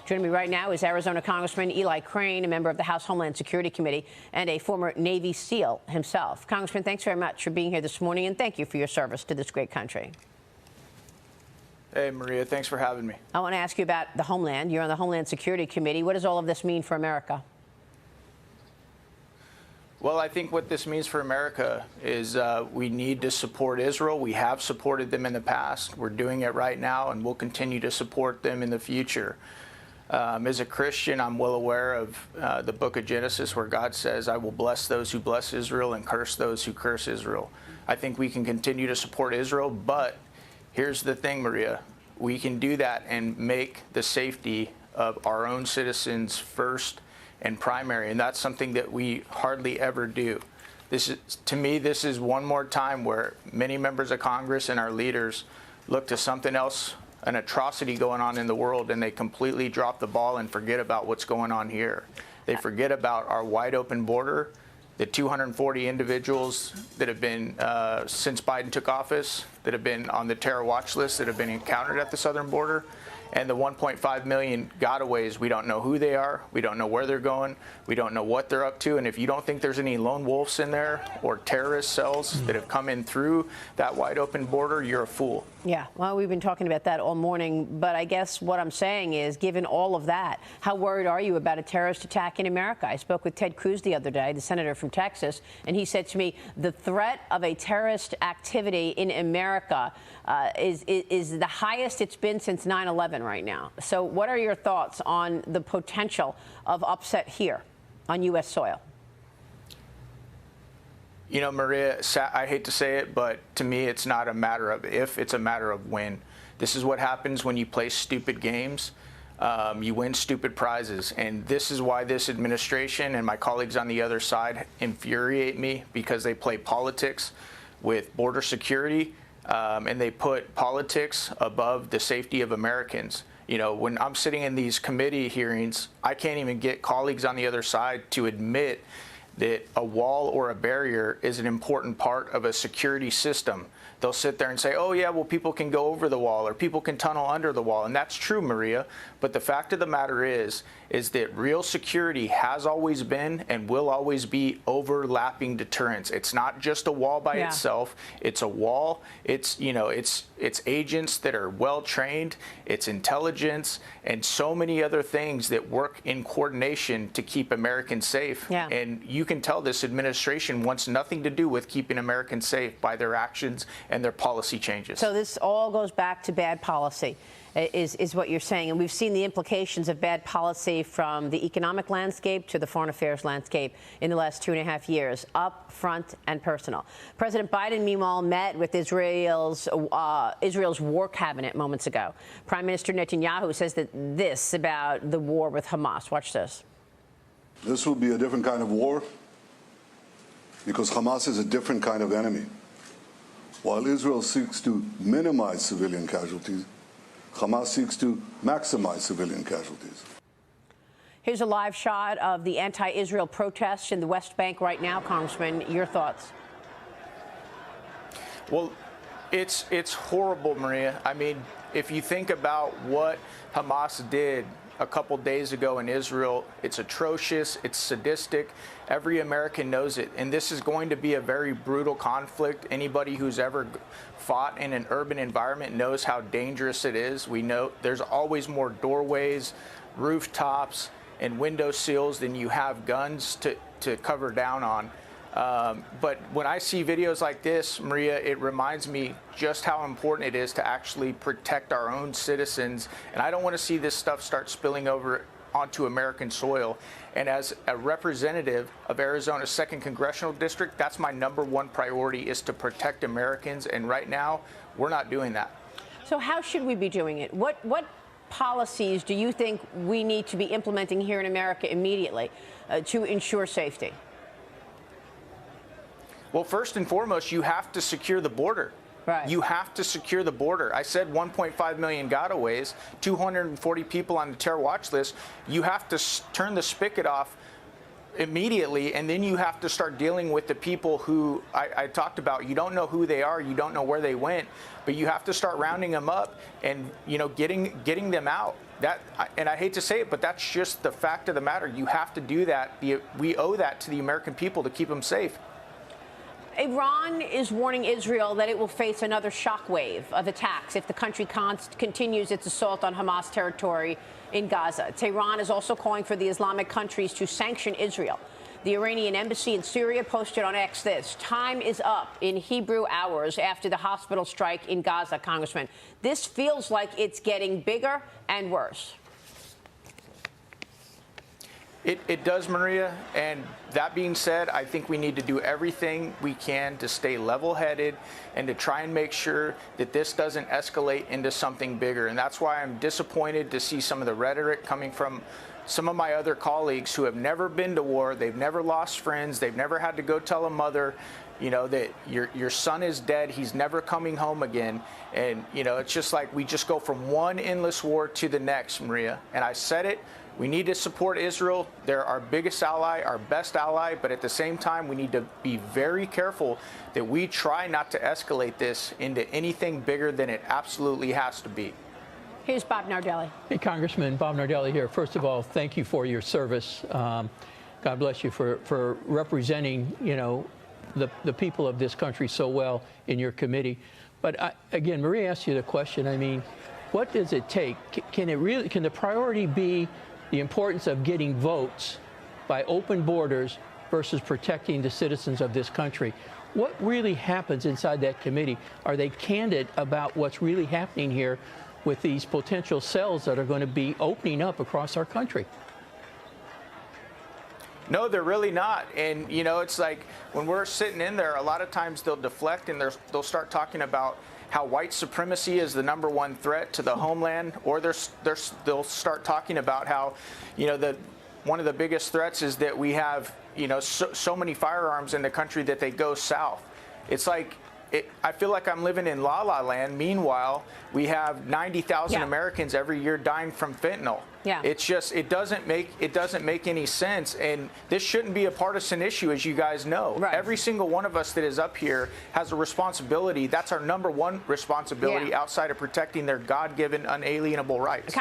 Joining me right now is Arizona Congressman Eli Crane, a member of the House Homeland Security Committee and a former Navy SEAL himself. Congressman, thanks very much for being here this morning, and thank you for your service to this great country. Hey, Maria, thanks for having me. I want to ask you about the Homeland. You're on the Homeland Security Committee. What does all of this mean for America? Well, I think what this means for America is we need to support Israel. We have supported them in the past. We're doing it right now, and we'll continue to support them in the future. As a Christian, I'm well aware of the book of Genesis, where God says, I will bless those who bless Israel and curse those who curse Israel. I think we can continue to support Israel, but here's the thing, Maria. We can do that and make the safety of our own citizens first and primary, and that's something that we hardly ever do. This is, to me, this is one more time where many members of Congress and our leaders look to something else, an atrocity going on in the world, and they completely drop the ball and forget about what's going on here. They forget about our wide open border, the 240 individuals that have been, since Biden took office, that have been on the terror watch list, that have been encountered at the southern border, and the 1.5 million gotaways. We don't know who they are. We don't know where they're going. We don't know what they're up to. And if you don't think there's any lone wolves in there or terrorist cells that have come in through that wide open border, you're a fool. Yeah, well, we've been talking about that all morning, but I guess what I'm saying is, given all of that, how worried are you about a terrorist attack in America? I spoke with Ted Cruz the other day, the senator from Texas, and he said to me, the threat of a terrorist activity in America is the highest it's been since 9/11 right now. So what are your thoughts on the potential of upset here on U.S. soil? You know, Maria, I hate to say it, but to me, it's not a matter of if, it's a matter of when. This is what happens when you play stupid games. You win stupid prizes. And this is why this administration and my colleagues on the other side infuriate me, because they play politics with border security, and they put politics above the safety of Americans. You know, when I'm sitting in these committee hearings, I can't even get colleagues on the other side to admit that a wall or a barrier is an important part of a security system. They'll sit there and say, oh, yeah, well, people can go over the wall or people can tunnel under the wall. And that's true, Maria. But the fact of the matter is that real security has always been and will always be overlapping deterrence. It's not just a wall by itself. It's a wall. It's, you know, it's agents that are well trained. It's intelligence and so many other things that work in coordination to keep Americans safe. Yeah. And you can tell this administration wants nothing to do with keeping Americans safe by their actions and their policy changes. So this all goes back to bad policy, is what you're saying. And we've seen the implications of bad policy from the economic landscape to the foreign affairs landscape in the last 2.5 years, up front and personal. President Biden, meanwhile, met with Israel's war cabinet moments ago. Prime Minister Netanyahu says this about the war with Hamas. Watch this. This will be a different kind of war because Hamas is a different kind of enemy. While Israel seeks to minimize civilian casualties, Hamas seeks to maximize civilian casualties. Here's a live shot of the anti-Israel protests in the West Bank right now. Congressman, your thoughts? Well, it's horrible, Maria. I mean, if you think about what Hamas did a couple days ago in Israel, it's atrocious, it's sadistic. Every American knows it. And this is going to be a very brutal conflict. Anybody who's ever fought in an urban environment knows how dangerous it is. We know there's always more doorways, rooftops, and window sills than you have guns to cover down on. But when I see videos like this, Maria, it reminds me just how important it is to actually protect our own citizens. And I don't want to see this stuff start spilling over onto American soil. And as a representative of Arizona's 2nd Congressional District, that's my #1 priority, is to protect Americans. And right now, we're not doing that. So how should we be doing it? What policies do you think we need to be implementing here in America immediately to ensure safety? Well, first and foremost, you have to secure the border. Right. You have to secure the border. I said 1.5 million gotaways, 240 people on the terror watch list. You have to turn the spigot off immediately, and then you have to start dealing with the people who I talked about. You don't know who they are, you don't know where they went, but you have to start rounding them up and getting them out. And I hate to say it, but that's just the fact of the matter. You have to do that. We owe that to the American people to keep them safe. Iran is warning Israel that it will face another shockwave of attacks if the country continues its assault on Hamas territory in Gaza. Tehran is also calling for the Islamic countries to sanction Israel. The Iranian embassy in Syria posted on X this: "Time is up in Hebrew hours after the hospital strike in Gaza, Congressman. This feels like it's getting bigger and worse." It does, Maria. And that being said, I think we need to do everything we can to stay level-headed and to try and make sure that this doesn't escalate into something bigger. And that's why I'm disappointed to see some of the rhetoric coming from some of my other colleagues who have never been to war. They've never lost friends. They've never had to go tell a mother, that your son is dead. He's never coming home again. And, it's just like we just go from one endless war to the next, Maria. And I said it. We need to support Israel. They're our biggest ally, our best ally, but at the same time, we need to be very careful that we try not to escalate this into anything bigger than it absolutely has to be. Here's Bob Nardelli. Hey, Congressman, Bob Nardelli here. First of all, thank you for your service. God bless you for representing, the people of this country so well in your committee. But again, Maria asked you the question. I mean, what does it take? Can the priority be the importance of getting votes by open borders versus protecting the citizens of this country? What really happens inside that committee? Are they candid about what's really happening here with these potential cells that are going to be opening up across our country? No, they're really not. And, it's like when we're sitting in there, a lot of times they'll deflect and they'll start talking about how white supremacy is the #1 threat to the homeland, or they'll start talking about how, one of the biggest threats is that we have, so many firearms in the country that they go south. It's like, I feel like I'm living in La La Land. Meanwhile, we have 90,000 Americans every year dying from fentanyl. Yeah. It's just, it doesn't make any sense. And this shouldn't be a partisan issue, as you guys know. Right. Every single one of us that is up here has a responsibility. That's our #1 responsibility outside of protecting their God-given, unalienable rights.